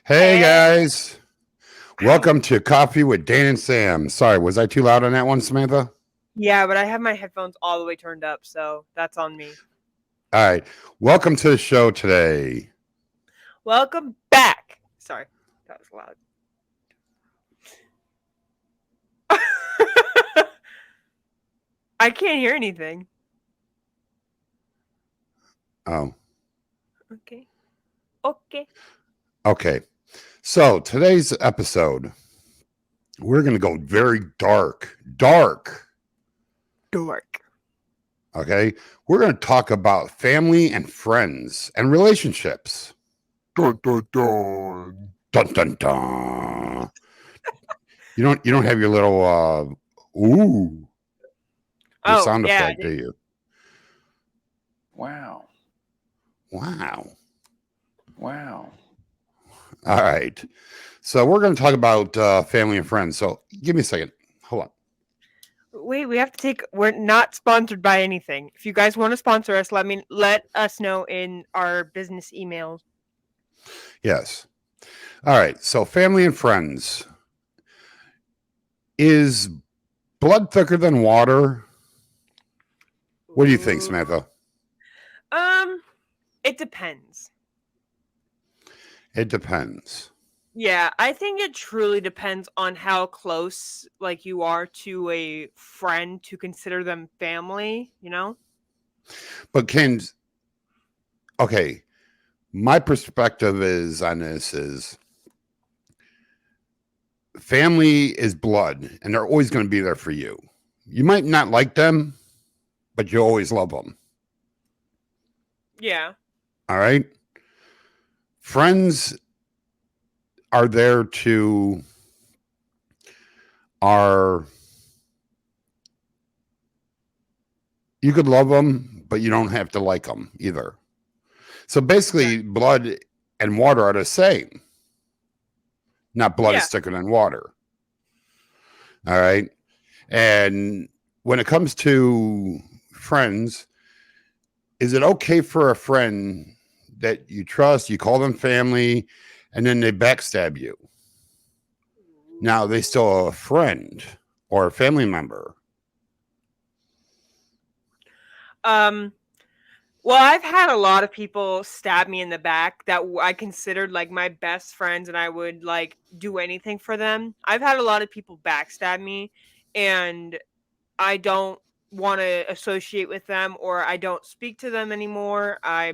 Hey guys, welcome to Coffee with Dan and Sam. Sorry, was I too loud on that one, Samantha? Yeah, but I have my headphones all the way turned up, so that's on me. All right, welcome to the show today. Welcome back. Sorry, that was loud. I can't hear anything. Oh, Okay. Okay. okay. So today's episode, we're going to go very dark. Dork. Okay, we're going to talk about family and friends and relationships. Dun, dun, dun. Dun dun dun. You don't have your little your Oh, sound yeah. effect, do you? Wow. Wow. Wow. All right. So we're going to talk about family and friends. So give me a second. Hold on. Wait, we have to take. We're not sponsored by anything. If you guys want to sponsor us, let us know in our business emails. Yes. All right. So family and friends. Is blood thicker than water? What do you think, Samantha? It depends. It depends. Yeah, I think it truly depends on how close like you are to a friend to consider them family, you know? But okay, my perspective is on this is family is blood and they're always going to be there for you. You might not like them, but you always love them. Yeah. All right. Friends are there to you could love them, but you don't have to like them either. So basically, blood and water are the same. Not blood is thicker than water. All right. And when it comes to friends, is it okay for a friend that you trust, you call them family, and then they backstab you? Now they still a friend or a family member. Well, I've had a lot of people stab me in the back that I considered like my best friends and I would like do anything for them. I've had a lot of people backstab me and I don't want to associate with them or I don't speak to them anymore. I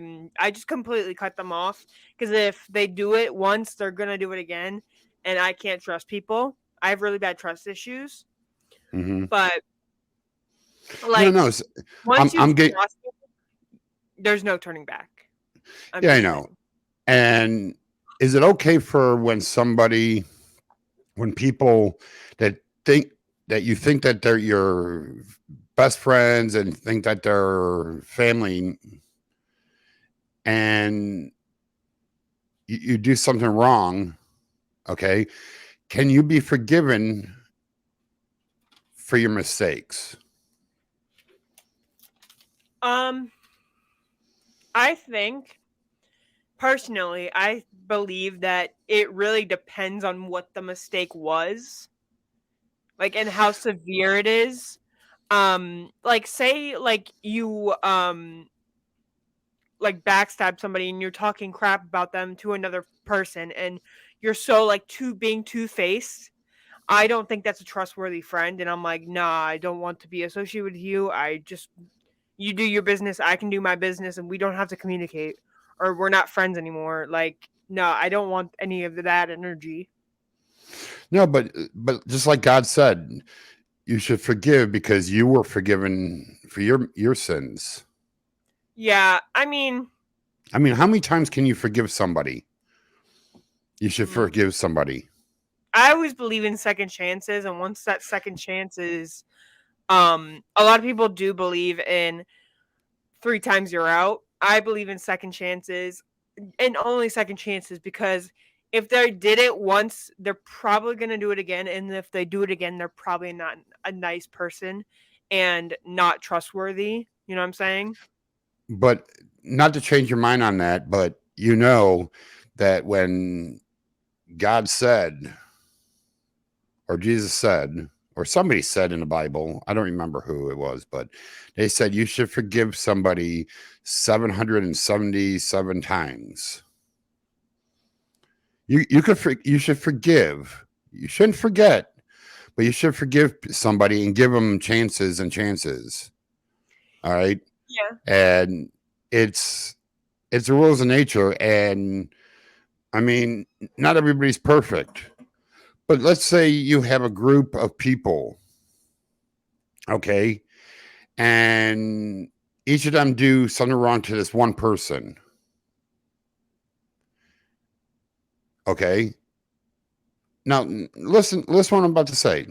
just completely cut them off because if they do it once, they're going to do it again and I can't trust people. I have really bad trust issues. Mm-hmm. But like no, once you I'm getting. trust me, there's no turning back. Yeah, I know. And is it okay for when people that think that you think that they're your best friends and think that they're family and you do something wrong, okay? Can you be forgiven for your mistakes? I think personally, I believe that it really depends on what the mistake was, like, and how severe it is. Like, say, like you like backstab somebody and you're talking crap about them to another person, and you're so like being two-faced. I don't think that's a trustworthy friend, and I'm like, nah, I don't want to be associated with you. You do your business, I can do my business, and we don't have to communicate, or we're not friends anymore. Like, no, I don't want any of that energy. No, but just like God said, you should forgive because you were forgiven for your sins. Yeah, I mean, how many times can you forgive somebody? You should mm, forgive somebody. I always believe in second chances, and once that second chance is, a lot of people do believe in 3 times you're out. I believe in second chances and only second chances because if they did it once, they're probably gonna do it again, and if they do it again, they're probably not a nice person and not trustworthy. You know what I'm saying? But not to change your mind on that, but you know that when God said, or Jesus said, or somebody said in the Bible, I don't remember who it was, but they said you should forgive somebody 777 times. You should forgive. You shouldn't forget, but you should forgive somebody and give them chances and chances. All right, Yeah. and it's the rules of nature, and I mean, not everybody's perfect, but let's say you have a group of people, okay, and each of them do something wrong to this one person, okay. Now, listen what I'm about to say.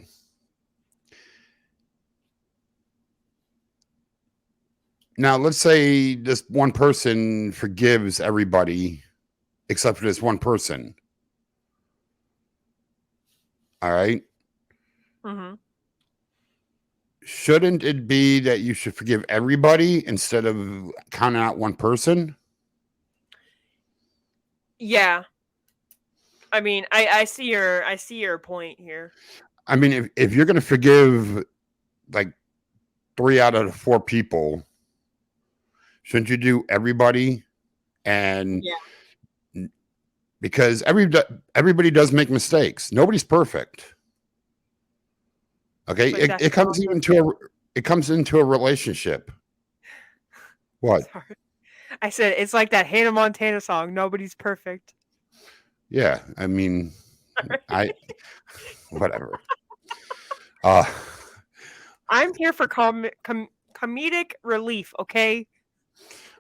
Now, let's say this one person forgives everybody except for this one person. All right. Mhm. Shouldn't it be that you should forgive everybody instead of counting out one person? Yeah. I mean, I see your point here. I mean, if you're going to forgive like 3 out of the 4 people, shouldn't you do everybody? And Yeah. because everybody does make mistakes. Nobody's perfect. Okay, But that's it comes also into a relationship. What? sorry. I said it's like that Hannah Montana song, "Nobody's perfect." Yeah, I mean, I whatever. Uh I'm here for comedic relief, okay?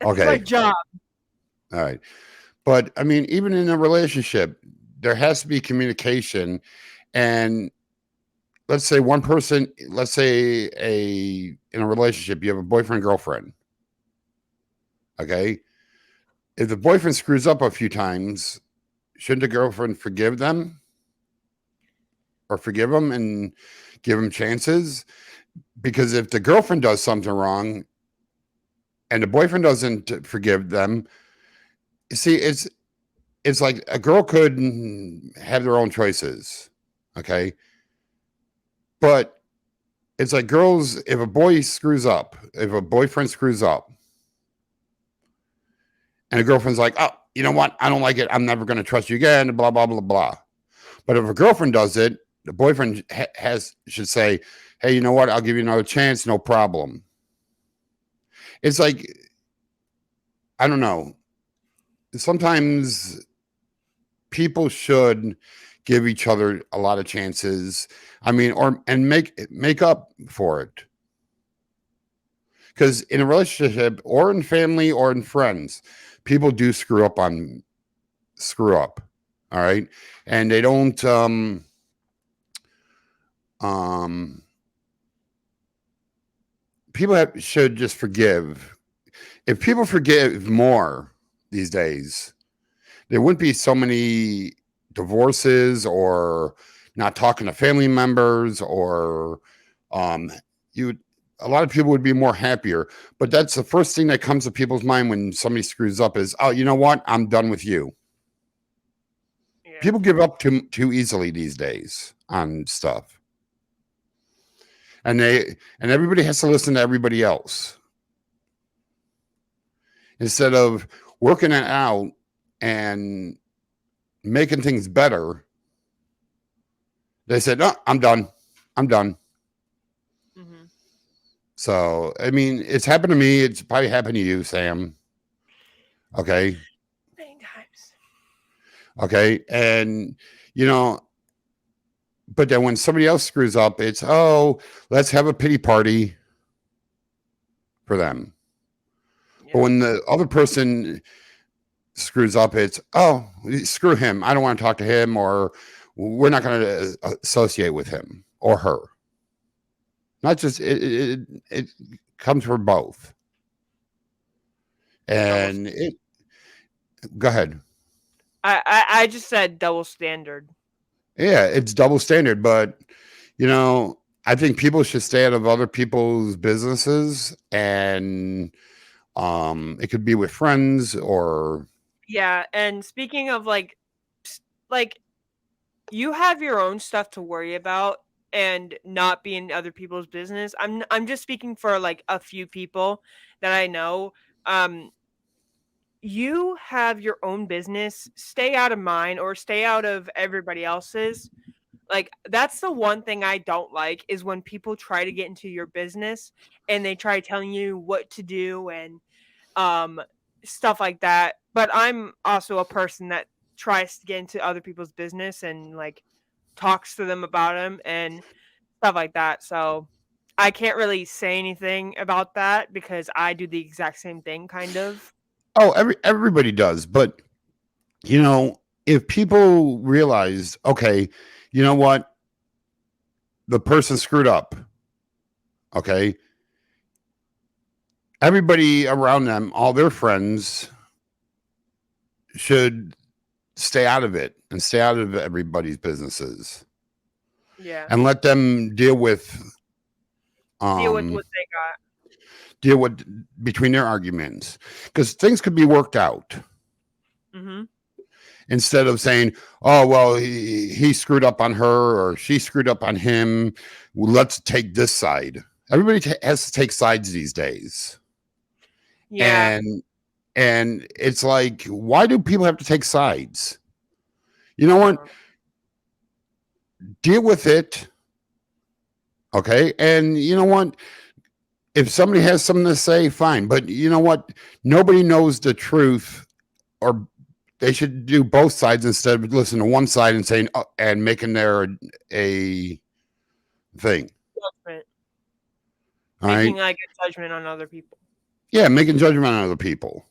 That's my okay, job. all right. But I mean, even in a relationship, there has to be communication. And let's say one person, let's say in a relationship, you have a boyfriend, girlfriend. Okay. If the boyfriend screws up a few times, shouldn't the girlfriend forgive them or forgive them and give them chances? Because if the girlfriend does something wrong and the boyfriend doesn't forgive them, see, it's like a girl could have their own choices. Okay. But it's like girls, if a boy screws up, if a boyfriend screws up, and a girlfriend's like, oh, you know what? I don't like it. I'm never going to trust you again, blah, blah, blah, blah. But if a girlfriend does it, the boyfriend should say, hey, you know what? I'll give you another chance. No problem. It's like, I don't know. Sometimes people should give each other a lot of chances. I mean, and make up for it. Because in a relationship or in family or in friends, people do screw up. All right. And they don't um should just forgive. If people forgive more these days, there wouldn't be so many divorces or not talking to family members or um you a lot of people would be more happier. But that's the first thing that comes to people's mind when somebody screws up is, oh, you know what? I'm done with you. Yeah. People give up too easily these days on stuff. And everybody has to listen to everybody else. Instead of working it out and making things better, they said, no, I'm done. I'm done. Mhm. So, I mean, it's happened to me. It's probably happened to you, Sam. Okay. Many times. Okay. And, you know, but then when somebody else screws up, it's, oh, let's have a pity party for them. But when the other person screws up, it's, oh, screw him. I don't want to talk to him, or we're not going to associate with him or her. Not just it comes from both. And it go ahead. I just said double standard. Yeah, it's double standard, but I think people should stay out of other people's businesses, and it could be with friends or Yeah, and speaking of like you have your own stuff to worry about and not be in other people's business. I'm just speaking for like a few people that I know. You have your own business, stay out of mine or stay out of everybody else's. Like that's the one thing I don't like is when people try to get into your business and they try telling you what to do and stuff like that. But I'm also a person that tries to get into other people's business and like talks to them about them and stuff like that. So I can't really say anything about that because I do the exact same thing kind of. oh, everybody does, but if people realize, okay, you know what, the person screwed up, okay, everybody around them, all their friends should stay out of it and stay out of everybody's businesses. Yeah. And let them deal with Deal with what they got. deal with between their arguments, because things could be worked out. Mm-hmm. Instead of saying, oh, well, he screwed up on her or she screwed up on him, well, let's take this side. Everybody has to take sides these days. Yeah. And it's like, why do people have to take sides? You know what? Deal with it. Okay. And you know what? If somebody has something to say, fine. But you know what? Nobody knows the truth, or they should do both sides instead of listening to one side and saying and making their a thing. Judgment. All Making right. like a judgment on other people. Yeah, making judgment on other people.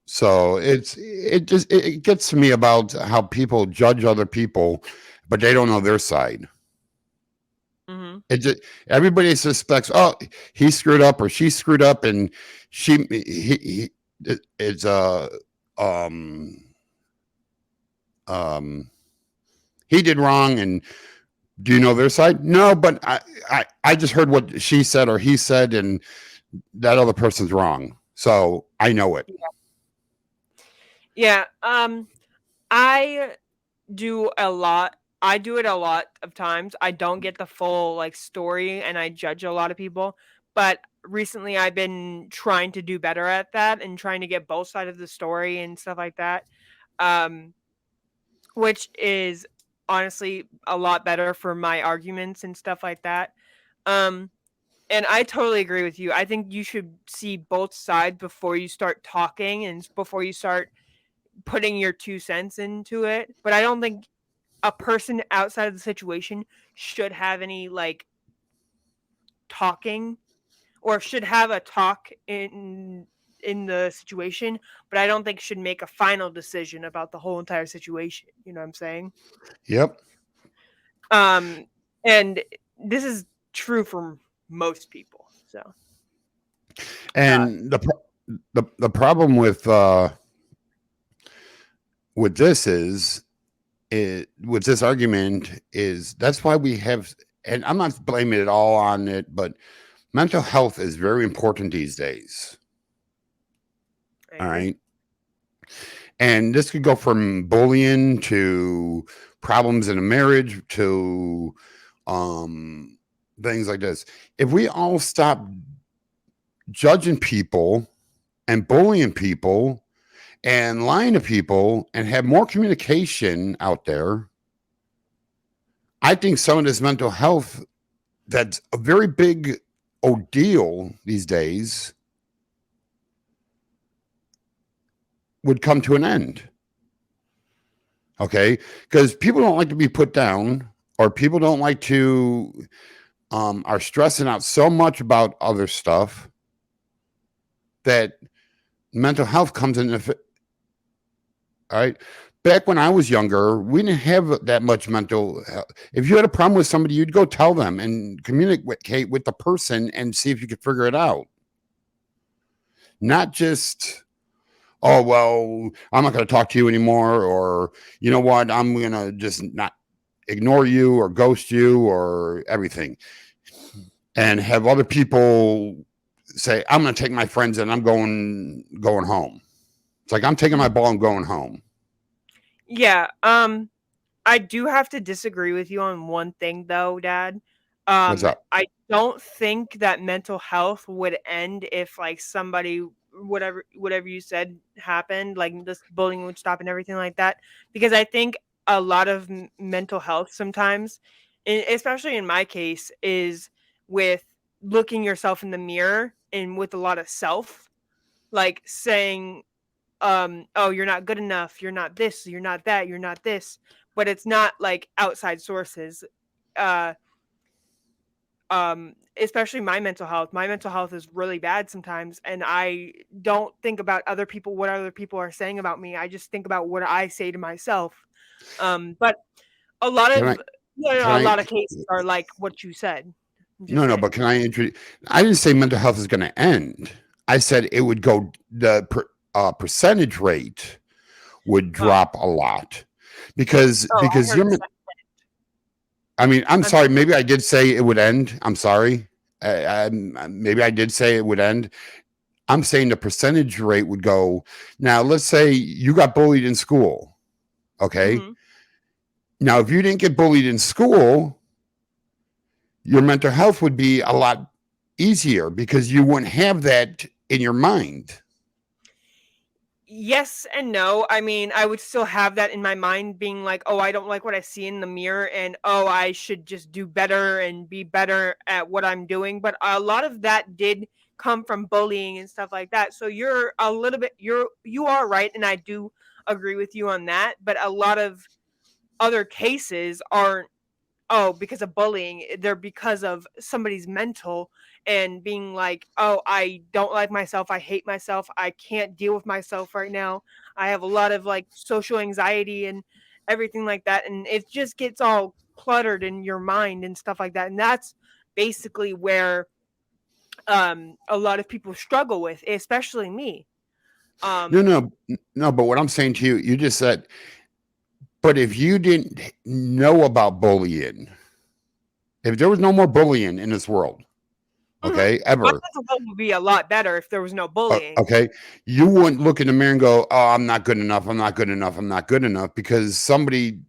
So it gets to me about how people judge other people, but they don't know their side. Mm-hmm. It just, everybody suspects, oh, he screwed up or she screwed up, and he it's he did wrong. And do you know their side? No, but I just heard what she said or he said, and that other person's wrong, so I know it. Yeah. I do a lot. I do it a lot of times. I don't get the full like story and I judge a lot of people, but recently I've been trying to do better at that and trying to get both sides of the story and stuff like that. Which is honestly a lot better for my arguments and stuff like that. And I totally agree with you. I think you should see both sides before you start talking and before you start putting your 2 cents into it. But I don't think a person outside of the situation should have any like talking or should have a talk in the situation, but I don't think should make a final decision about the whole entire situation. You know what I'm saying? Yep. And this is true for most people. So, and the problem with this is with this argument is that's why we have, and I'm not blaming it all on it, but mental health is very important these days. All right. And this could go from bullying to problems in a marriage to things like this. If we all stop judging people and bullying people and lying to people and have more communication out there, I think some of this mental health that's a very big ordeal these days would come to an end. Okay? Because people don't like to be put down, or people don't like to are stressing out so much about other stuff that mental health comes in. All right. Back when I was younger, we didn't have that much mental health. If you had a problem with somebody, you'd go tell them and communicate with the person and see if you could figure it out. Not just, oh, well, I'm not going to talk to you anymore, or you know what, I'm going to just not ignore you or ghost you or everything. And have other people say, I'm going to take my friends and I'm going home. It's like, I'm taking my ball and going home. Yeah. I do have to disagree with you on one thing though, Dad. What's up? I don't think that mental health would end if like somebody whatever you said happened, like this bullying would stop and everything like that. Because I think a lot of mental health sometimes, especially in my case, is with looking yourself in the mirror and with a lot of self, like saying oh, you're not good enough, you're not this, you're not that, you're not this, but it's not like outside sources. uh Especially my mental health is really bad sometimes, and I don't think about other people, what other people are saying about me. I just think about what I say to myself. But a lot Can I, of, you can know, a I, lot of cases are like what you said. I'm just no, saying. but can I introduce, I didn't say mental health is going to end. I said it would go, percentage rate would Oh, drop a lot because, I heard you're, I mean, I'm I'm sorry. Maybe I did say it would end. I'm sorry. Maybe I did say it would end. I'm saying the percentage rate would go. Now, let's say you got bullied in school. Okay. mhm. Now, if you didn't get bullied in school, your mental health would be a lot easier because you wouldn't have that in your mind. Yes and no. I mean, I would still have that in my mind being like, "Oh, I don't like what I see in the mirror and oh, I should just do better and be better at what I'm doing." But a lot of that did come from bullying and stuff like that. So you're a little bit you are right, and I do agree with you on that, but a lot of other cases aren't, oh, because of bullying, they're because of somebody's mental and being like, oh, I don't like myself, I hate myself, I can't deal with myself right now, I have a lot of like social anxiety and everything like that, and it just gets all cluttered in your mind and stuff like that, and that's basically where a lot of people struggle with, especially me. No, um no, no. But what I'm saying to you, you just said, but if you didn't know about bullying, if there was no more bullying in this world, mhm. okay, My ever, mental health would be a lot better if there was no bullying. okay, you wouldn't look in the mirror and go, "Oh, I'm not good enough. I'm not good enough. I'm not good enough," because somebody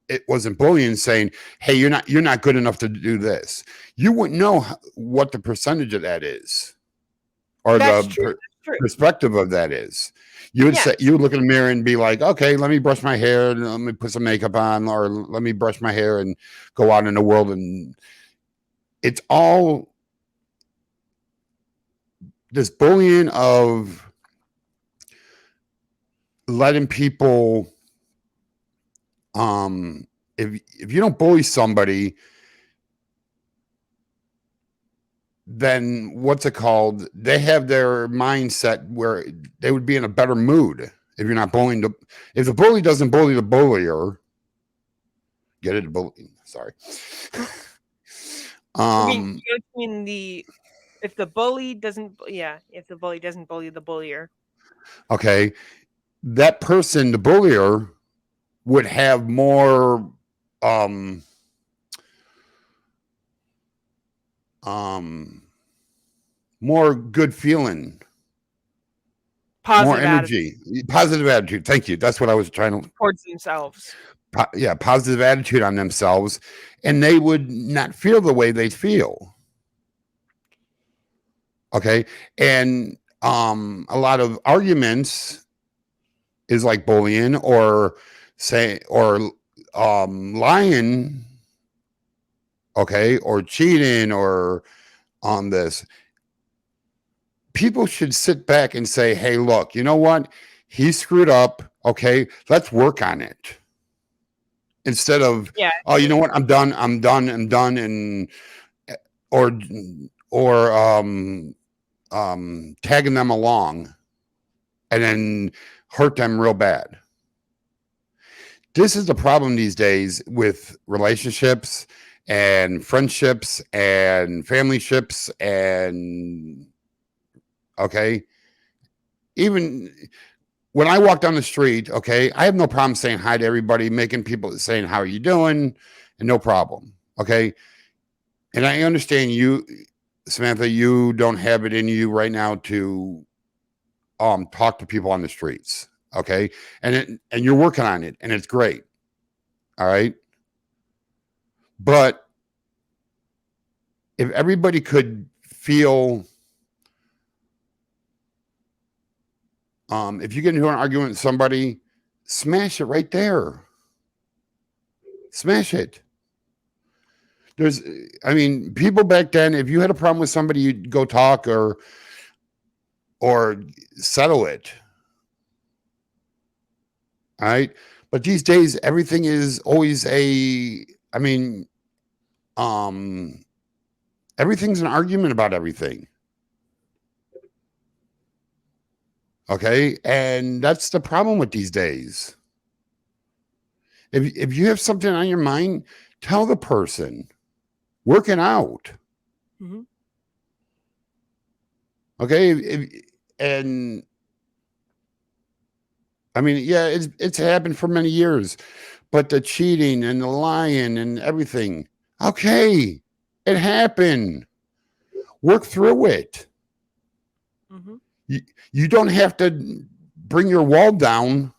it wasn't bullying saying, "Hey, you're not good enough to do this." You wouldn't know what the percentage of that is, or That's the true, that's true. perspective of that is. You would say Yes. you would look in the mirror and be like, "Okay, let me brush my hair and let me put some makeup on, or let me brush my hair and go out in the world." And it's all this bullying of letting people if you don't bully somebody, then what's it called, they have their mindset where they would be in a better mood if you're not bullying if the bully doesn't bully the bullier, get it, bully, sorry. um You mean the if the bully doesn't yeah, if the bully doesn't bully the bullier. okay, that person, the bullier, would have more um um more good feeling, more Positive attitude energy, positive attitude. Thank you. That's what I was trying to. towards themselves. Yeah, positive attitude on themselves, and they would not feel the way they feel. Okay, and a lot of arguments is like bullying or say or lying, okay, or cheating or on this. People should sit back and say, "Hey, look, you know what? He screwed up. Okay, let's work on it." Instead of, Yeah, "Oh, you know what? I'm done. I'm done. I'm done," and or or tagging them along and then hurt them real bad. This is the problem these days with relationships and friendships and family ships and okay. Even when I walk down the street, okay, I have no problem saying hi to everybody, making people saying, how are you doing? And no problem. Okay. And I understand you, Samantha, you don't have it in you right now to talk to people on the streets. Okay. And you're working on it and it's great. All right. But if everybody could feel if you get into an argument with somebody, smash it right there. Smash it. People back then, if you had a problem with somebody, you'd go talk or settle it. All right. But these days, everything is always everything's an argument about everything. Okay. And that's the problem with these days. If you have something on your mind, tell the person. Work it out. Mm-hmm. Okay. It's happened for many years, but the cheating and the lying and everything. Okay. It happened. Work through it. Mm-hmm. You don't have to bring your wall down.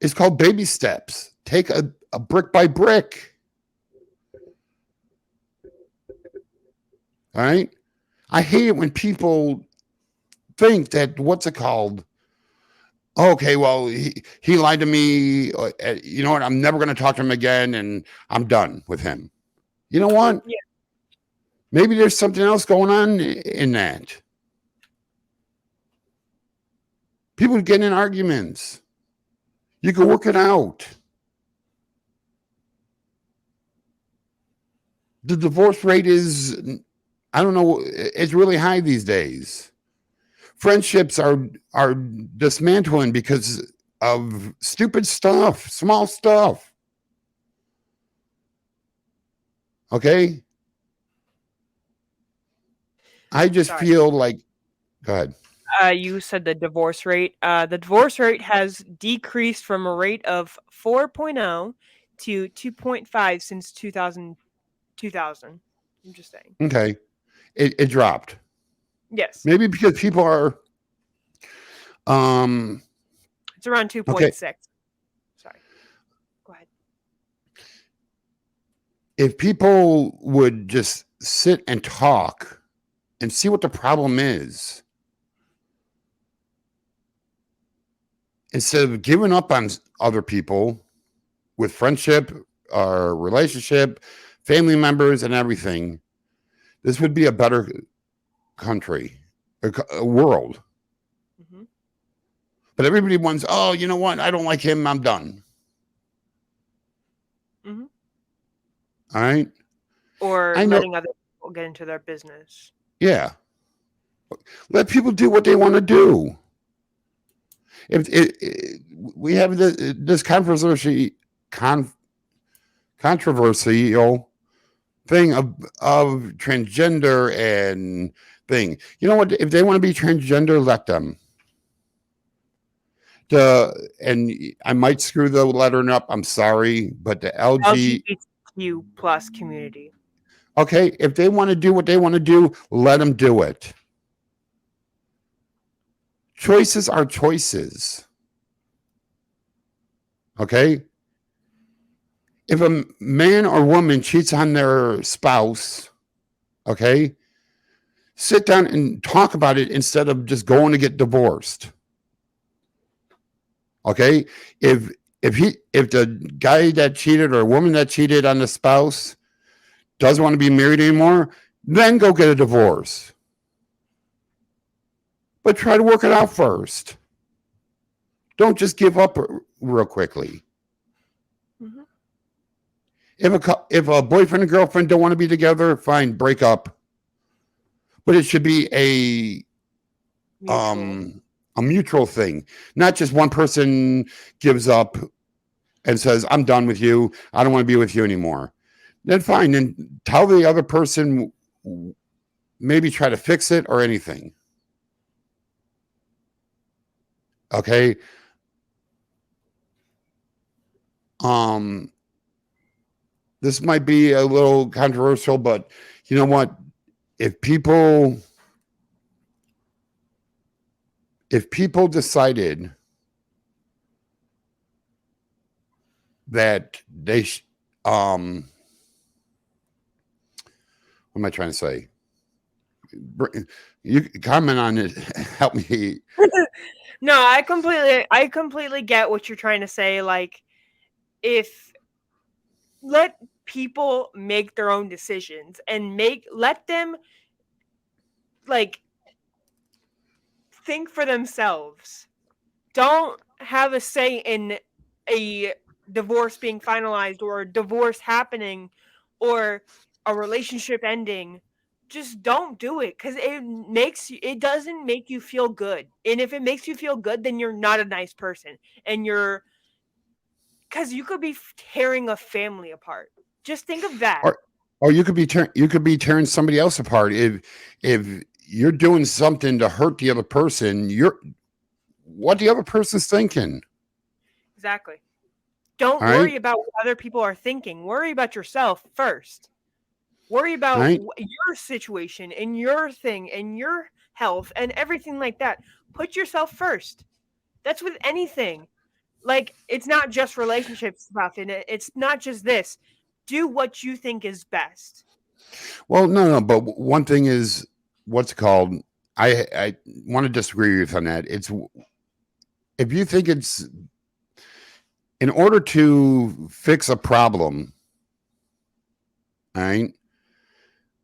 It's called baby steps. Take a brick by brick. All right. I hate it when people think that what's it called? Okay, well, he lied to me. You know what? I'm never going to talk to him again, and I'm done with him. You know what? Yeah. Maybe there's something else going on in that. People get in arguments. You can work it out. The divorce rate is, I don't know, it's really high these days. Friendships are dismantling because of stupid stuff, small stuff. Okay? I just feel like, go ahead. You said the divorce rate. The divorce rate has decreased from a rate of 4.0 to 2.5 since 2000. I'm just saying. Okay. It dropped. Yes. Maybe because people are it's around 2.6. Okay. Sorry. Go ahead. If people would just sit and talk and see what the problem is, instead of giving up on other people with friendship or relationship, family members and everything, this would be a better country, a world. Mm-hmm. But everybody wants, oh, you know what? I don't like him. I'm done. Mm-hmm. All right. Or letting other people get into their business. Yeah. Let people do what they want to do. If we have this controversial thing of transgender and thing, you know what? If they want to be transgender, let them. And I might screw the lettering up. I'm sorry, but the LGBTQ plus community. Okay, if they want to do what they want to do, let them do it. Choices are choices. Okay? If a man or woman cheats on their spouse, okay, sit down and talk about it instead of just going to get divorced. Okay? If the guy that cheated or a woman that cheated on the spouse doesn't want to be married anymore, then go get a divorce. But try to work it out first. Don't just give up real quickly. Mm-hmm. If a boyfriend and girlfriend don't want to be together, fine, break up. but it should be a Mutual. a mutual thing, not just one person gives up and says, I'm done with you, I don't want to be with you anymore. Then fine, then tell the other person, maybe try to fix it or anything. Okay. This might be a little controversial, but you know what? If people decided that they what am I trying to say? You comment on it. Help me. No, I completely get what you're trying to say. Like, if let people make their own decisions and let them like think for themselves. Don't have a say in a divorce being finalized or a divorce happening or a relationship ending. Just don't do it, because it doesn't make you feel good. And if it makes you feel good, then you're not a nice person, and because you could be tearing a family apart. Just think of that. Or you could be tearing somebody else apart if you're doing something to hurt the other person. What the other person's thinking. Exactly. Don't worry about what other people are thinking. Worry about yourself first. Worry about your situation and your thing and your health and everything like that. Put yourself first. That's with anything. Like, it's not just relationship stuff in it. It's not just this. Do what you think is best. Well, no. But one thing is, what's it called? I want to disagree with you on that. It's if you think it's in order to fix a problem, all right?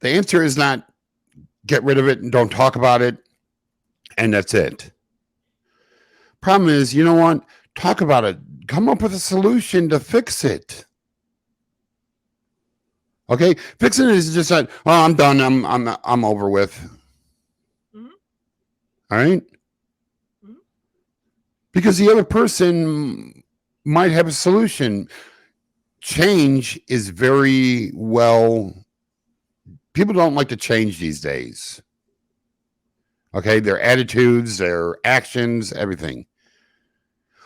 The answer is not get rid of it and don't talk about it, and that's it. Problem is, you know what? Talk about it. Come up with a solution to fix it. Okay, fixing it is just like, oh, I'm done. I'm over with. Mm-hmm. All right, mm-hmm. Because the other person might have a solution. Change is very well. People don't like to change these days. Okay, their attitudes, their actions, everything.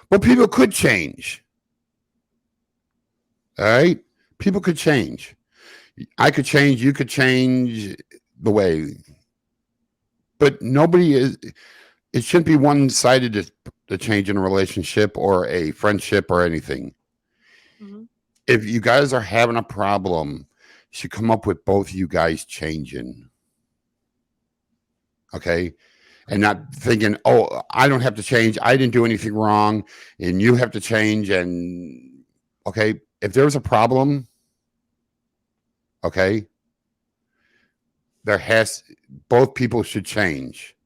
But people could change. All right, people could change. I could change. You could change the way. But nobody is. It shouldn't be one-sided to change in a relationship or a friendship or anything. Mm-hmm. If you guys are having a problem, you should come up with both of you guys changing. Okay? And not thinking, oh, I don't have to change. I didn't do anything wrong. And you have to change. And, okay, if there's a problem, okay, both people should change.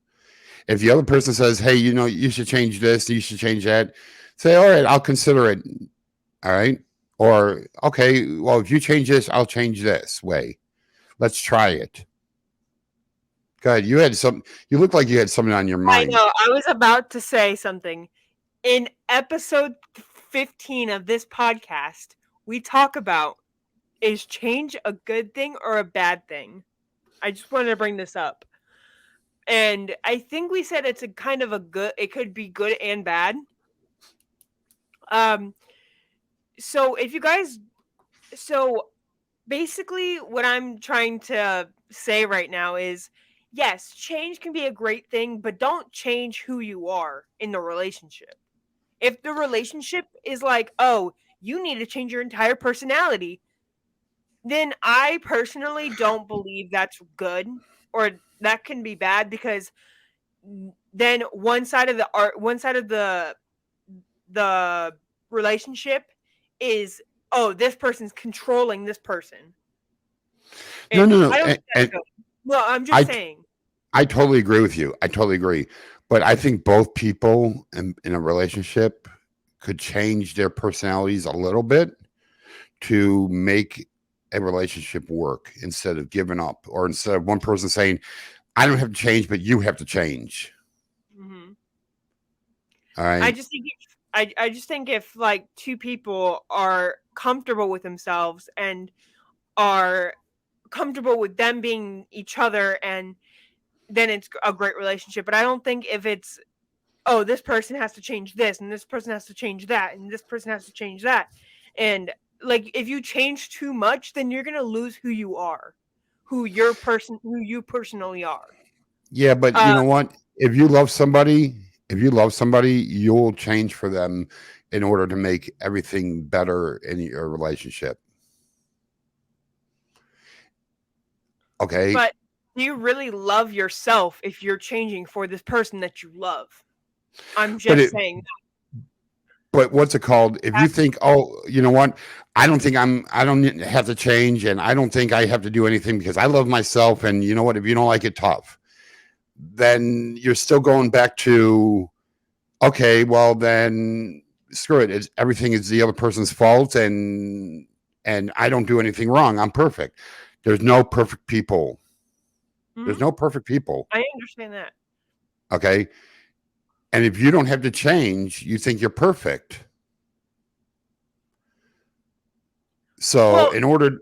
If the other person says, hey, you should change this, you should change that, say, all right, I'll consider it. All right. Or, okay, well, if you change this, I'll change this way. Let's try it. God, you look like you had something on your mind. I know. I was about to say something. In episode 15 of this podcast, we talk about, is change a good thing or a bad thing? I just wanted to bring this up. And I think we said it's a kind of it could be good and bad. So basically what I'm trying to say right now is, yes, change can be a great thing, but don't change who you are in the relationship. If the relationship is like, oh, you need to change your entire personality, then I personally don't believe that's good, or that can be bad, because then one side of the relationship is, oh, this person's controlling this person. And no. Well, I'm just saying. I totally agree with you. I totally agree. But I think both people in a relationship could change their personalities a little bit to make a relationship work, instead of giving up, or instead of one person saying, I don't have to change, but you have to change. Hmm. All right. I just think if like two people are comfortable with themselves and are comfortable with them being each other, and then it's a great relationship. But I don't think if it's, oh, this person has to change this and this person has to change that and this person has to change that, and like if you change too much, then you're gonna lose who you are, who you personally are. Yeah, but you uh know what? If you love somebody, you'll change for them in order to make everything better in your relationship. Okay. but do you really love yourself if you're changing for this person that you love? I'm But just it saying but what's it called? If you that. think, oh, you know what? I don't have to change and I don't think I have to do anything because I love myself. And you know what? If you don't like it, tough, then you're still going back to, okay, well, then screw it. Everything is the other person's fault. And I don't do anything wrong. I'm perfect. There's no perfect people. There's Mhm. no perfect people. I understand that. Okay. And if you don't have to change, you think you're perfect. So Well, in order,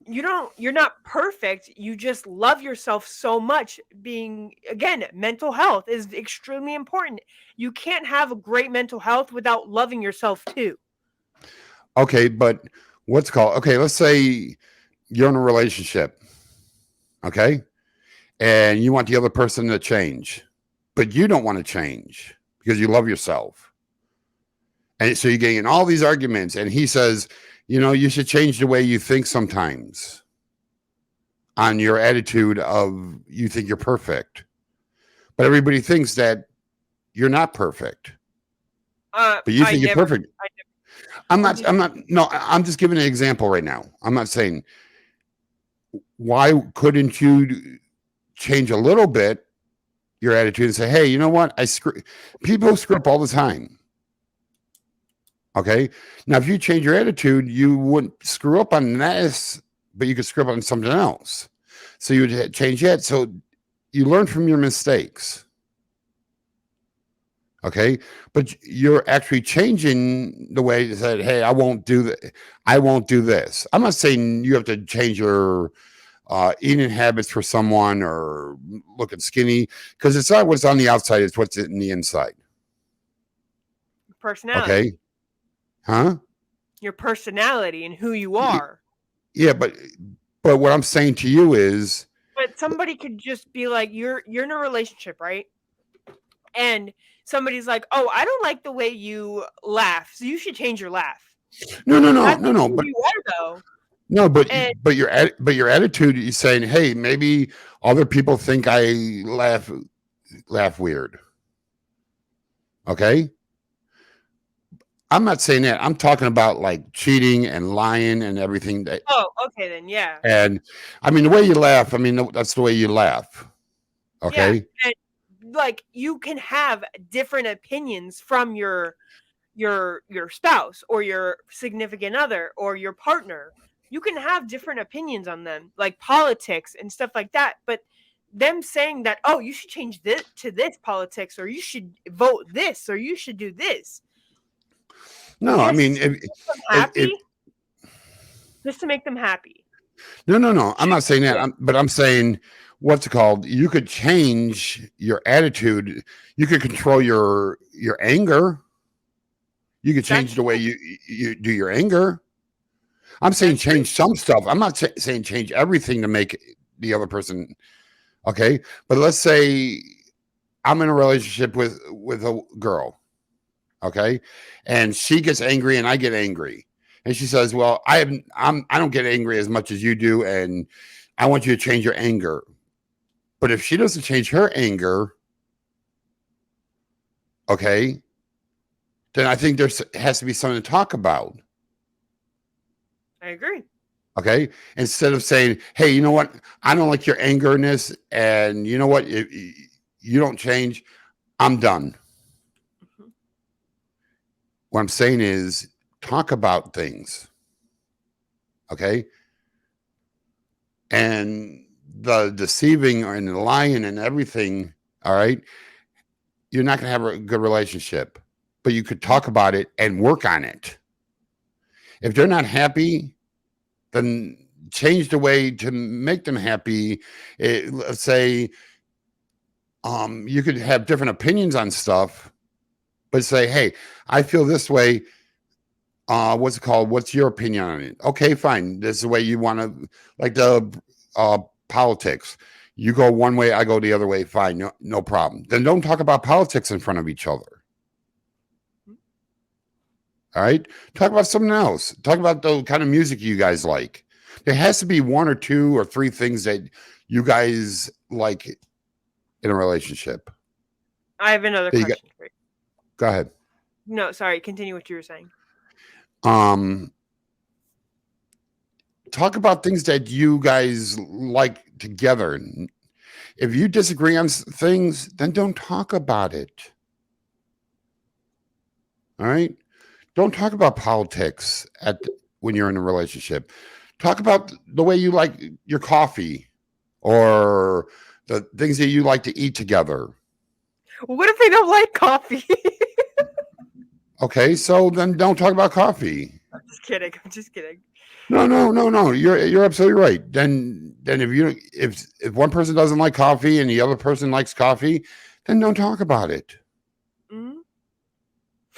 you're not perfect, you just love yourself so much. Being, again, mental health is extremely important. You can't have a great mental health without loving yourself too. okay, but what's called, okay, let's say you're in a relationship, okay, and you want the other person to change, but you don't want to change because you love yourself. And so you're getting in all these arguments, and he says, you know, you should change the way you think sometimes on your attitude of you think you're perfect. But everybody thinks that you're not perfect, but you I think you're never perfect. I I'm just No, I'm just giving an example right now. I'm not saying why couldn't you change a little bit your attitude and say, hey, you know what? People screw up all the time. Okay. Now, if you change your attitude, you wouldn't screw up on this, but you could screw up on something else. So you would change that. So you learn from your mistakes. Okay. But you're actually changing the way you said, hey, I won't do that. I won't do this. I'm not saying you have to change your eating habits for someone or looking skinny because it's not what's on the outside, it's what's in the inside. personality. Okay. Huh? Your personality and who you are. Yeah, but what I'm saying to you is But somebody could just be like, you're in a relationship, right? And somebody's like, oh, I don't like the way you laugh, so you should change your laugh. That's not who but you are, though. no, And but your attitude is saying, hey, maybe other people think I laugh weird. Okay. I'm not saying that. I'm talking about like cheating and lying and everything that. oh, okay, then yeah. And I mean, the way you laugh, I mean, that's the way you laugh. Yeah, Okay. and like you can have different opinions from your spouse or your significant other or your partner. You can have different opinions on them, like politics and stuff like that. But them saying that, oh, you should change this to this politics, or you should vote this, or you should do this, No, I mean, just to make them if happy, just to make them happy. no, I'm not saying that. Yeah, But I'm saying, what's it called? You could change your attitude. You could control your anger. You could change that's the way true. you do your anger. I'm saying That's true. change some stuff. I'm not saying change everything to make the other person okay. But let's say I'm in a relationship with a girl, okay, and she gets angry and I get angry, and she says, "Well, I don't get angry as much as you do, and I want you to change your anger." But if she doesn't change her anger, okay, then I think has to be something to talk about. I agree. Okay. Instead of saying, hey, you know what? I don't like your angerness. And you know what? If you don't change, I'm done. Mhm. What I'm saying is talk about things. Okay. And the deceiving and the lying and everything, all right, you're not going to have a good relationship. But you could talk about it and work on it. If they're not happy, then change the way to make them happy. Let's say you could have different opinions on stuff, but say, hey, I feel this way. What's it called? What's your opinion on it? Okay, fine. This is the way you want to, like the politics. You go one way, I go the other way. Fine, no problem. Then don't talk about politics in front of each other. All right. Talk about something else. Talk about the kind of music you guys like. There has to be one or two or three things that you guys like in a relationship. I have another question for you. Go ahead. No, sorry. Continue what you were saying. Talk about things that you guys like together. If you disagree on things, then don't talk about it. All right. Don't talk about politics when you're in a relationship. Talk about the way you like your coffee or the things that you like to eat together. What if they don't like coffee? Okay, so then don't talk about coffee. I'm just kidding. No. You're absolutely right. Then if one person doesn't like coffee and the other person likes coffee, then don't talk about it. Mm-hmm.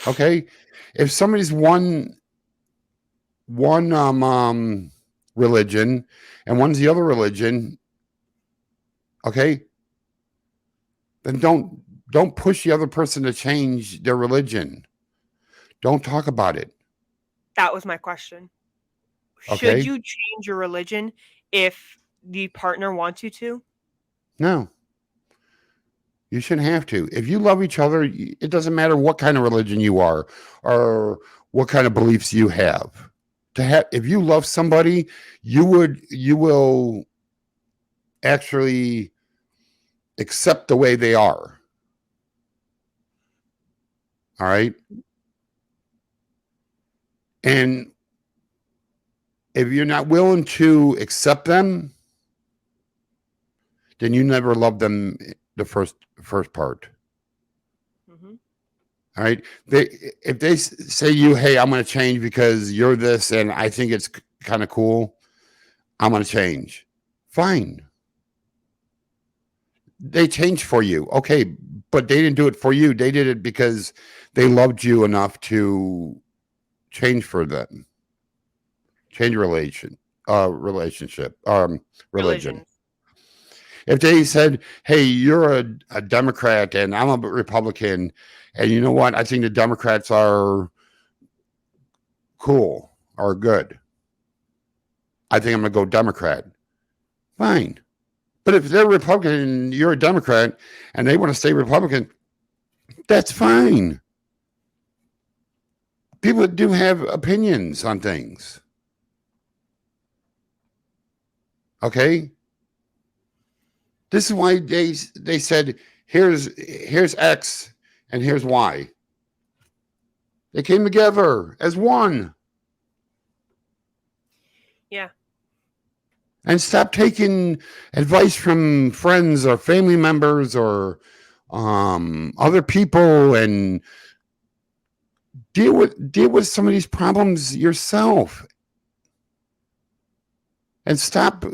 Okay, if somebody's one religion and one's the other religion, okay, then don't push the other person to change their religion. Don't talk about it. That was my question. Okay. Should you change your religion if the partner wants you to? No. You shouldn't have to. If you love each other, it doesn't matter what kind of religion you are or what kind of beliefs you have. If you love somebody, you will actually accept the way they are. All right? And if you're not willing to accept them, then you never loved them the first part. Mm-hmm. All right. If they say hey, I'm going to change because you're this and I think it's kind of cool, I'm going to change. Fine. They changed for you. Okay. But they didn't do it for you. They did it because they loved you enough to change for them. Change relationship, religion. If they said, hey, you're a Democrat and I'm a Republican, and you know what? I think the Democrats are cool or good. I think I'm going to go Democrat. Fine. But if they're Republican and you're a Democrat and they want to stay Republican, that's fine. People do have opinions on things. Okay? This is why they said, here's X and here's Y. They came together as one. Yeah. And stop taking advice from friends or family members or other people and deal with some of these problems yourself. And stop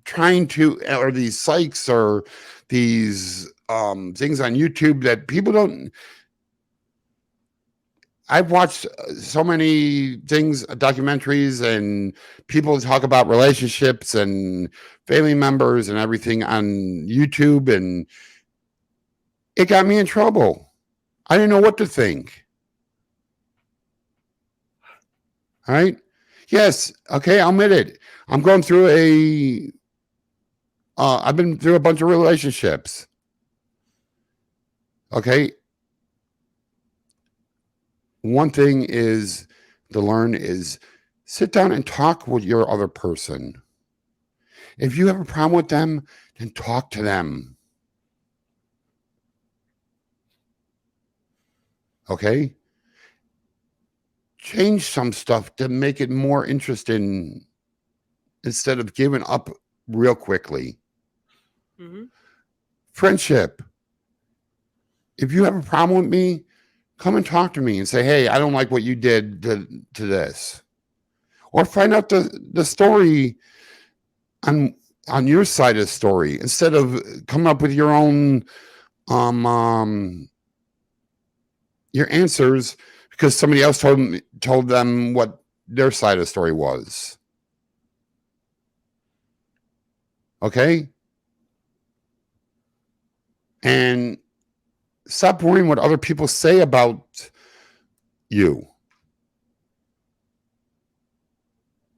trying to, or these psychs or these things on YouTube that people don't. I've watched so many things, documentaries, and people talk about relationships and family members and everything on YouTube, and it got me in trouble. I didn't know what to think. All right. Yes. Okay. I'll admit it. I'm going through I've been through a bunch of relationships. Okay. One thing is to learn is sit down and talk with your other person. If you have a problem with them, then talk to them. Okay. Change some stuff to make it more interesting instead of giving up real quickly. Hmm. Friendship. If you have a problem with me, come and talk to me and say, hey, I don't like what you did to this. Or find out the story on your side of the story instead of coming up with your own your answers because somebody else told them what their side of the story was. Okay? And stop worrying what other people say about you.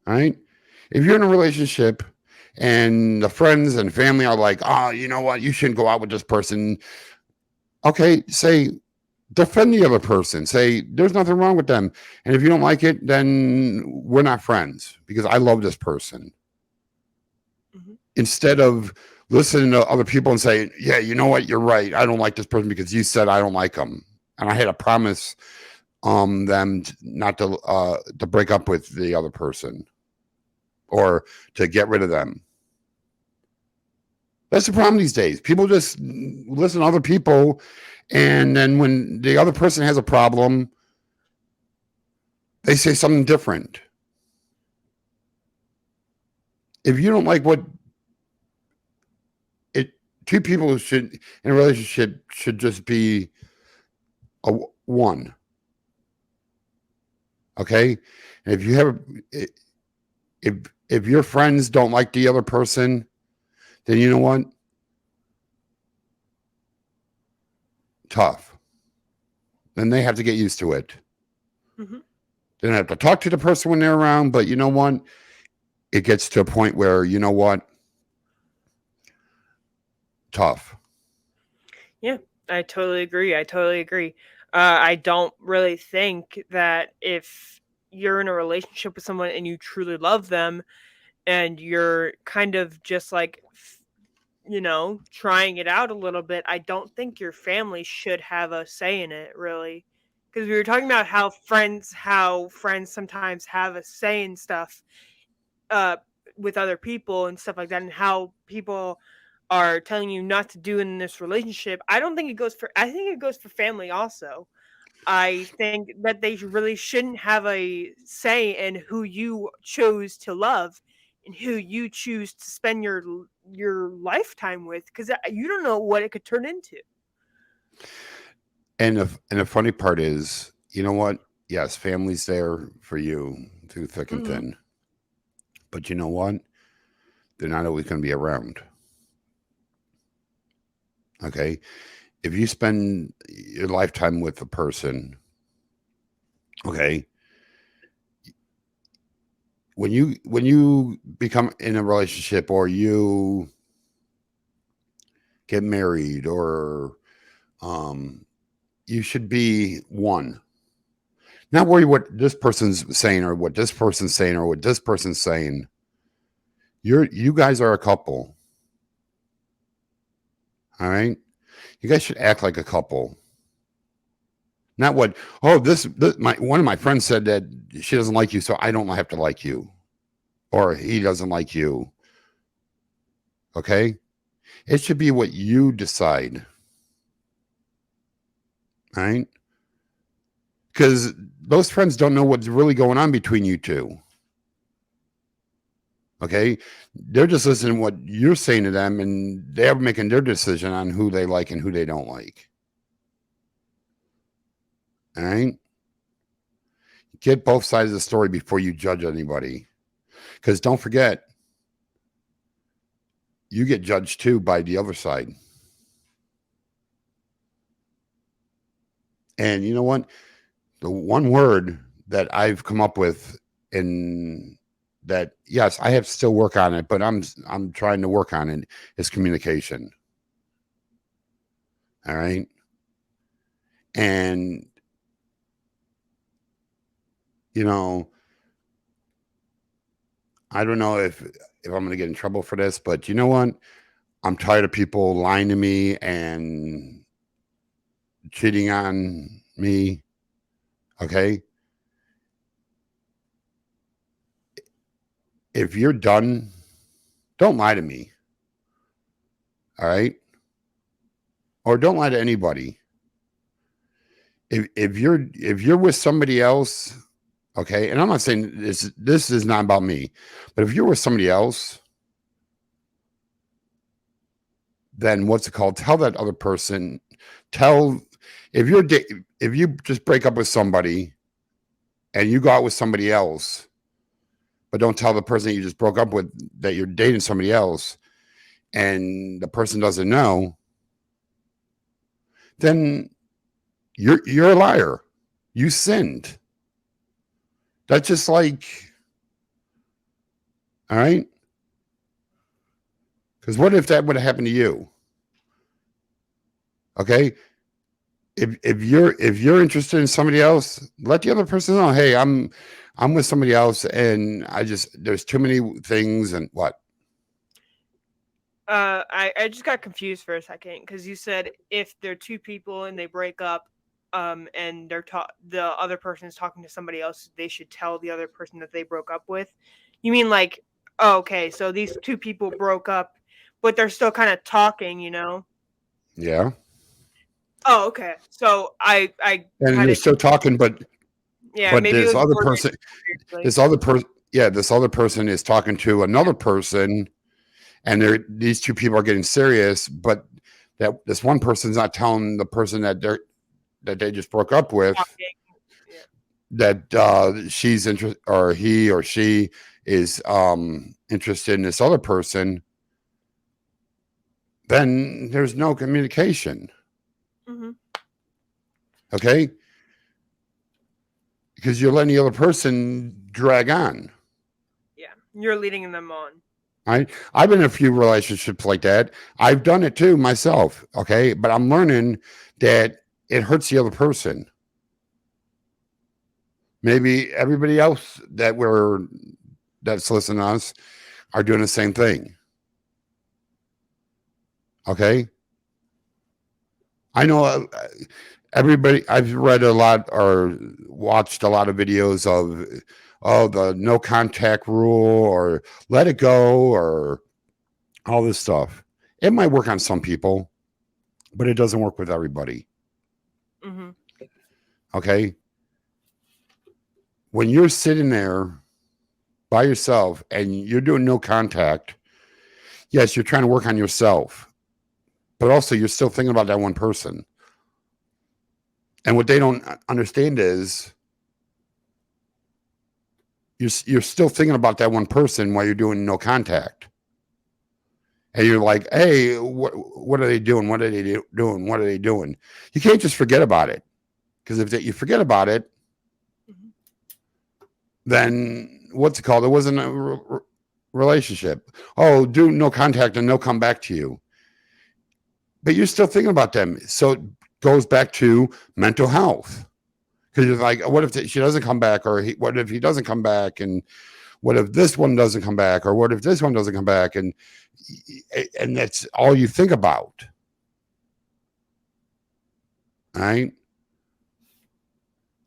All right? If you're in a relationship and the friends and family are like, oh, you know what? You shouldn't go out with this person. Okay, say, defend the other person. Say, there's nothing wrong with them. And if you don't like it, then we're not friends because I love this person. Hmm. Instead of listening to other people and saying, yeah, you know what? You're right. I don't like this person because you said I don't like them. And I had to promise them not to break up with the other person or to get rid of them. That's the problem these days. People just listen to other people, and then when the other person has a problem, they say something different. If you don't like what it, two people should in a relationship should just be a one. Okay, and if you have if your friends don't like the other person, then you know what? Tough. Then they have to get used to it. Hmm. They don't have to talk to the person when they're around, but you know what? It gets to a point where, you know what? Tough. Yeah, I totally agree. I totally agree. I don't really think that if you're in a relationship with someone and you truly love them and you're kind of just like, trying it out a little bit, I don't think your family should have a say in it, really. Because we were talking about how friends sometimes have a say in stuff uh with other people and stuff like that, and how people are telling you not to do in this relationship. I think it goes for family also. I think that they really shouldn't have a say in who you chose to love and who you choose to spend your lifetime with, because you don't know what it could turn into. And the funny part is, you know what? Yes, family's there for you through thick and Hmm. thin. But you know what? They're not always going to be around. Okay. If you spend your lifetime with a person, okay, when you become in a relationship or you get married or um you should be one. Not worry what this person's saying or what this person's saying or what this person's saying. You guys are a couple. All right. You guys should act like a couple. Not what, oh, this my one of my friends said that she doesn't like you, so I don't have to like you. Or he doesn't like you. Okay? It should be what you decide. Right? Because those friends don't know what's really going on between you two. Okay? They're just listening to what you're saying to them and they're making their decision on who they like and who they don't like. All right? Get both sides of the story before you judge anybody. Because don't forget, you get judged too by the other side. And you know what? The one word that I've come up with in that, yes, I have to still work on it, but I'm trying to work on it is communication. All right. And you know, I don't know if I'm gonna get in trouble for this, but you know what? I'm tired of people lying to me and cheating on me. Okay. If you're done, don't lie to me. All right. Or don't lie to anybody. If you're with somebody else, okay, and I'm not saying this is not about me, but if you're with somebody else, then what's it called? Tell that other person. Tell if if you just break up with somebody and you go out with somebody else, but don't tell the person that you just broke up with that you're dating somebody else, and the person doesn't know, then you're a liar. You sinned. That's just like, all right. Because what if that would have happened to you? Okay. If you're interested in somebody else, let the other person know, hey, I'm with somebody else and there's too many things and what? I just got confused for a second because you said if there are two people and they break up, and the other person is talking to somebody else, they should tell the other person that they broke up with. You mean like, oh, okay, so these two people broke up, but they're still kind of talking, you know? Yeah. Oh, okay. So I And had they're it. still talking, Yeah, but maybe it this was other worded person, weirdly. this other person is talking to another person, and these two people are getting serious, but that this one person's not telling the person that they just broke up with Talking. Yeah. that she's interested, or he or she is interested in this other person. Then there's no communication. Mm-hmm. Okay. Because you're letting the other person drag on. Yeah, you're leading them on. I've been in a few relationships like that. I've done it too myself. Okay. But I'm learning that it hurts the other person. Maybe everybody else that's listening to us are doing the same thing. Okay. I know everybody, I've read a lot or watched a lot of videos of the no contact rule or let it go or all this stuff. It might work on some people, but it doesn't work with everybody. Mm-hmm. Okay. When you're sitting there by yourself and you're doing no contact, yes, you're trying to work on yourself, but also you're still thinking about that one person. And what they don't understand is you're still thinking about that one person while you're doing no contact. And you're like, hey, what are they doing? What are they doing? What are they doing? You can't just forget about it. Because if you forget about it, Mm-hmm. then what's it called? It wasn't a relationship. Oh, do no contact and they'll come back to you. But you're still thinking about them. So it goes back to mental health. Because you're like, what if she doesn't come back? Or what if he doesn't come back? And what if this one doesn't come back? Or what if this one doesn't come back? And that's all you think about. All right.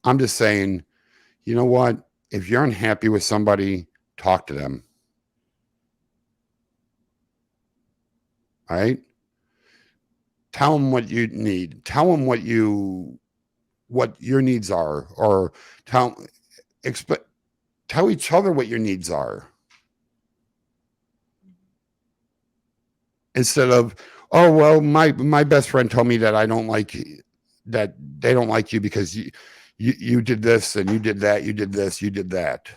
I'm just saying, you know what? If you're unhappy with somebody, talk to them. All right. Tell them what you need. Tell them what your needs are, or tell each other what your needs are. Instead of, oh well, my best friend told me that I don't like that they don't like you because you did this and you did that, you did this, you did that.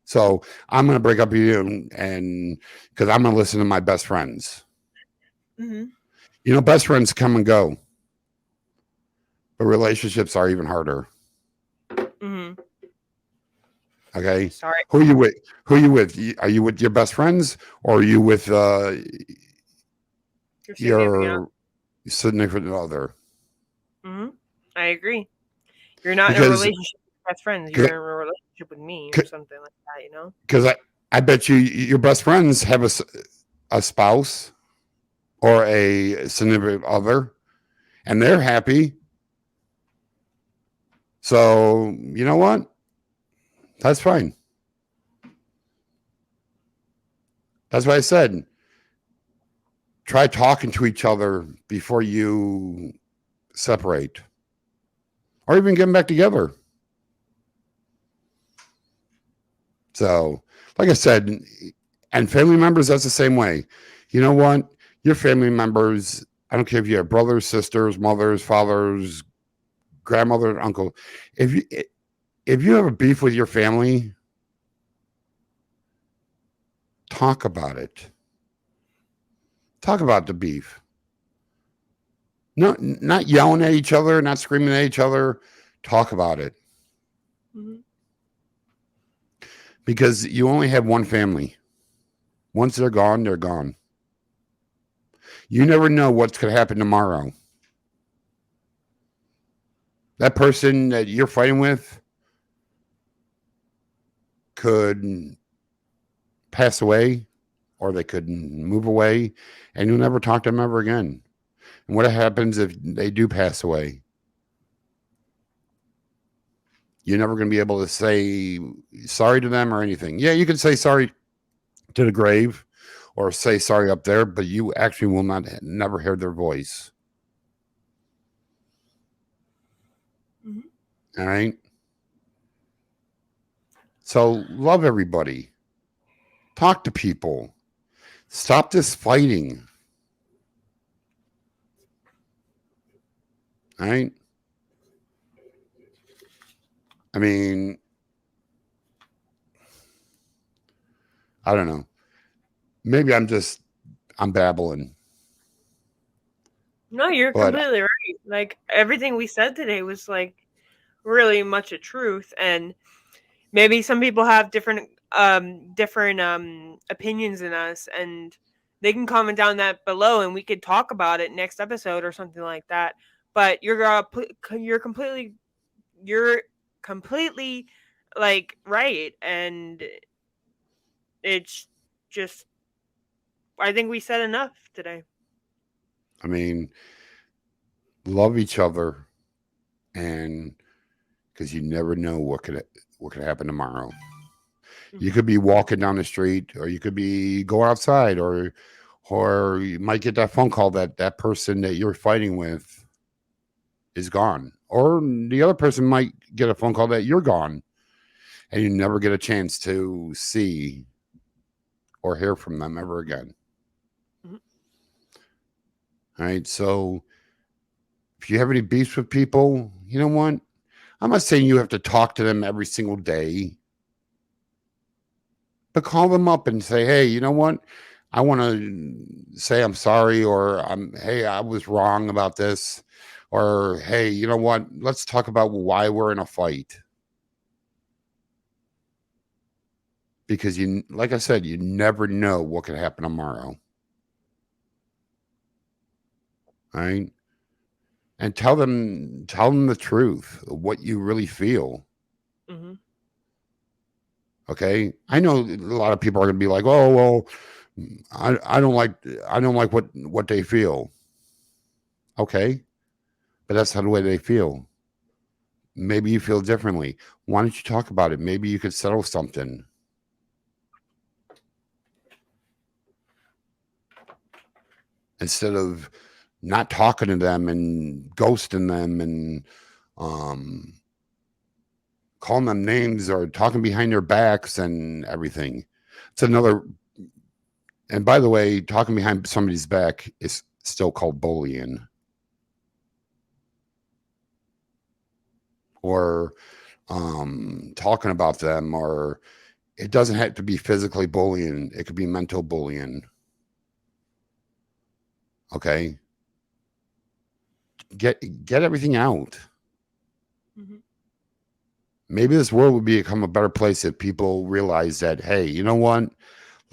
So I'm gonna break up with you and because I'm gonna listen to my best friends. Mm-hmm. You know, best friends come and go, but relationships are even harder. Mm-hmm. Okay. Sorry. Who are you with? Who are you with? Are you with your best friends or are you with your significant other? Mm-hmm. I agree. You're not in a Because relationship with best friends. You're in a relationship with me or something like that, you know? Because I bet your best friends have a spouse or a significant other and they're happy. So, you know what? That's fine. That's what I said. try talking to each other before you separate, or even getting back together. So, like I said, and family members, that's the same way. You know what? Your family members, I don't care if you have brothers, sisters, mothers, fathers, grandmother, uncle. If you have a beef with your family, talk about it. Talk about the beef. No, not yelling at each other, not screaming at each other. Talk about it. Mhm. Because you only have one family. Once they're gone, they're gone. You never know what's going to happen tomorrow. That person that you're fighting with could pass away, or they could move away, and you'll never talk to them ever again. And what happens if they do pass away? You're never going to be able to say sorry to them or anything. Yeah, you can say sorry to the grave or say sorry up there, but you actually will never hear their voice. Mhm. All right. So love everybody. Talk to people. Stop this fighting. All right. I mean, I don't know. Maybe I'm babbling. No, you're But completely right. Like everything we said today was like really much a truth, and maybe some people have different opinions than us, and they can comment down that below and we could talk about it next episode or something like that. But you're completely like right, and it's just I think we said enough today. I mean, love each other, and because you never know what could happen tomorrow. You Mhm. could be walking down the street, or you could be go outside, or you might get that phone call that that person that you're fighting with is gone, or the other person might get a phone call that you're gone, and you never get a chance to see or hear from them ever again. Mhm. All right. So if you have any beefs with people, you know what? I'm not saying you have to talk to them every single day, but call them up and say, hey, you know what? I want to say I'm sorry, or hey, I was wrong about this, or hey, you know what? Let's talk about why we're in a fight. Because you, like I said, you never know what could happen tomorrow. Right? And tell them the truth, what you really feel. Mhm. Okay. I know a lot of people are going to be like, oh, well, I don't like what they feel. Okay. But that's not the way they feel. Maybe you feel differently. Why don't you talk about it? Maybe you could settle something instead of not talking to them and ghosting them and um, calling them names or talking behind their backs and everything. It's another. And by the way, talking behind somebody's back is still called bullying, or talking about them, or it doesn't have to be physically bullying. It could be mental bullying. Okay. Get everything out. Mhm. Maybe this world would become a better place if people realize that, hey, you know what?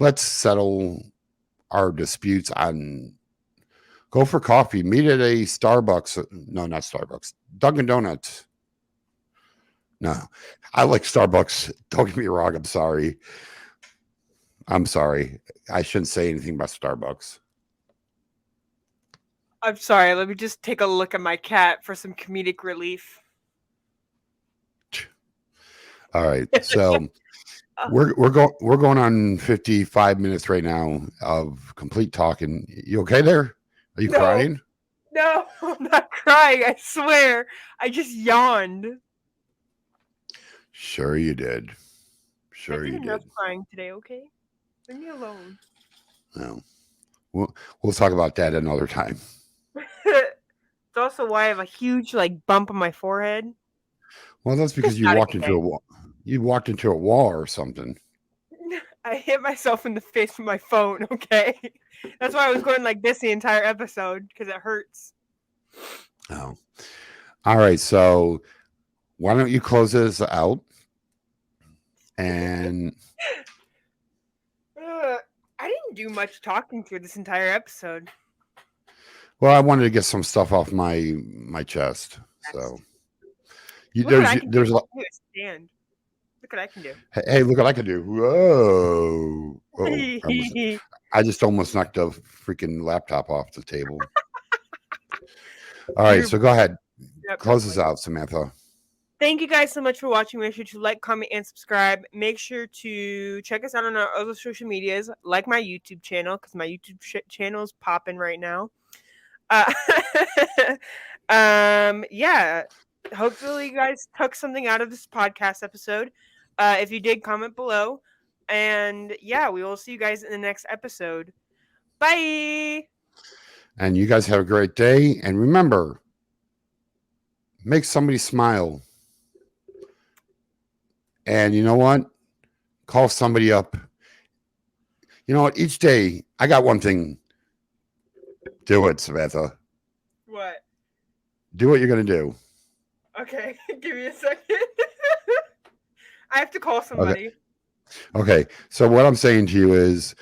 Let's settle our disputes on go for coffee, meet at a Starbucks. No, not Starbucks. Dunkin' Donuts. No, I like Starbucks. Don't get me wrong. I'm sorry. I'm sorry. I shouldn't say anything about Starbucks. I'm sorry, let me just take a look at my cat for some comedic relief. All right. So we're going on 55 minutes right now of complete talking. You okay there? Are you No. crying? No, I'm not crying. I swear. I just yawned. Sure you did. I Sure did you enough did. crying today, okay? Leave me alone. No. We'll talk about that another time. It's also why I have a huge like bump on my forehead. Well, that's because Just you not a walked good into day. a wall. You walked into a wall or something. I hit myself in the face with my phone, okay? That's why I was going like this the entire episode, because it hurts. Oh. All right. So why don't you close this out? And I didn't do much talking through this entire episode. well, I wanted to get some stuff off my chest. So Look what I there's can a lot. do. Stand. Look what I can do. Hey, look what I can do. Whoa. Uh-oh. I just almost knocked the freaking laptop off the table. All right, You're- so go ahead. Yep, Close that's this fine. out, Samantha. Thank you guys so much for watching. Make sure to like, comment, and subscribe. Make sure to check us out on our other social medias, like my YouTube channel, because my YouTube channel is popping right now. Yeah. Hopefully, you guys took something out of this podcast episode. If you did, comment below. And yeah, we will see you guys in the next episode. Bye. And you guys have a great day. And remember, make somebody smile. And you know what? Call somebody up. You know what? Each day, I got one thing. Do it, Samantha. What? Do what you're going to do. Okay, give me a second. I have to call somebody. Okay. So what I'm saying to you is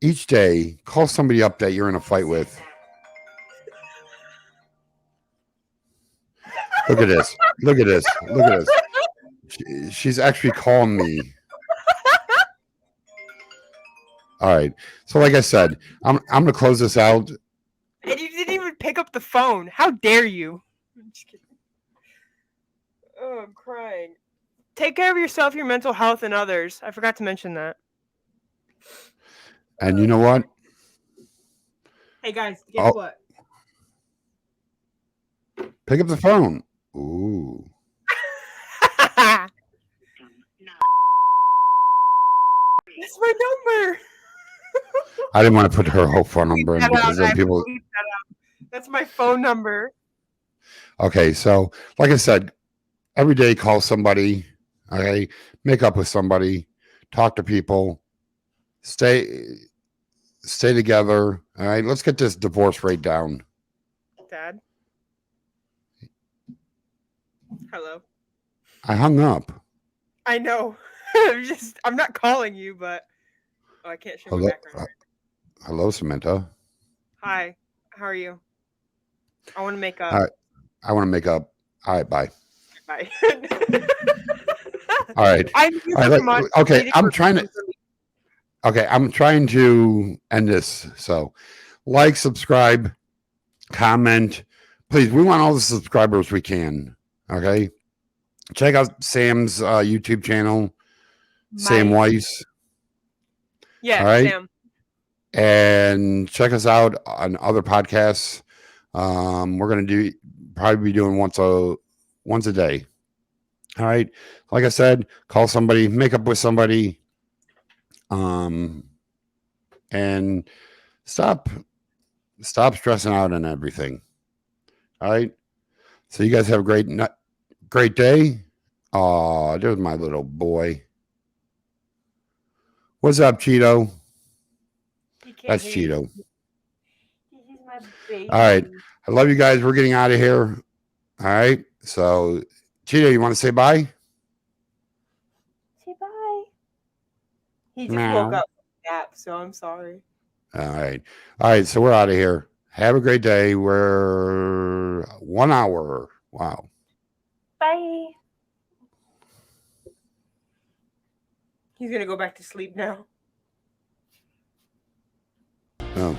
each day, call somebody up that you're in a fight with. Look at this. Look at this. Look at this. She's actually calling me. All right. So like I said, I'm going to close this out. And you didn't even pick up the phone. How dare you? I'm just kidding. Oh, I'm crying. Take care of yourself, your mental health, and others. I forgot to mention that. And you know what? Hey guys, guess what? Pick up the phone. Ooh. That's my number. I didn't want to put her whole phone number in Bleep that because out. then people. Bleep that out. That's my phone number. Okay, so like I said, every day call somebody. Okay, make up with somebody, talk to people, stay together. All right, let's get this divorce rate down. Dad. Hello. I hung up. I know. I'm not calling you, but I can't show Hello, my background. hello, Samantha. Hi. How are you? I want to make up. All right. I want to make up. All right, bye. Bye. All right. I'm All right, okay, I'm trying to. Okay, I'm trying to end this. So, like, subscribe, comment, please. We want all the subscribers we can. Okay, check out Sam's YouTube channel, Sam Weiss, Yeah, all right? Sam. and check us out on other podcasts. We're gonna probably be doing once a day. All right, like I said, call somebody, make up with somebody. And stop stressing out on everything. All right. So you guys have a great day. Oh, there's my little boy. What's up, Cheeto? That's Cheeto. He's my baby. All right. I love you guys. We're getting out of here. All right. So, Cheeto, you want to say bye? Say bye. He just Meow. woke up from a nap, so I'm sorry. All right. All right. So we're out of here. Have a great day. We're 1 hour. Wow. Bye. He's gonna go back to sleep now. Oh.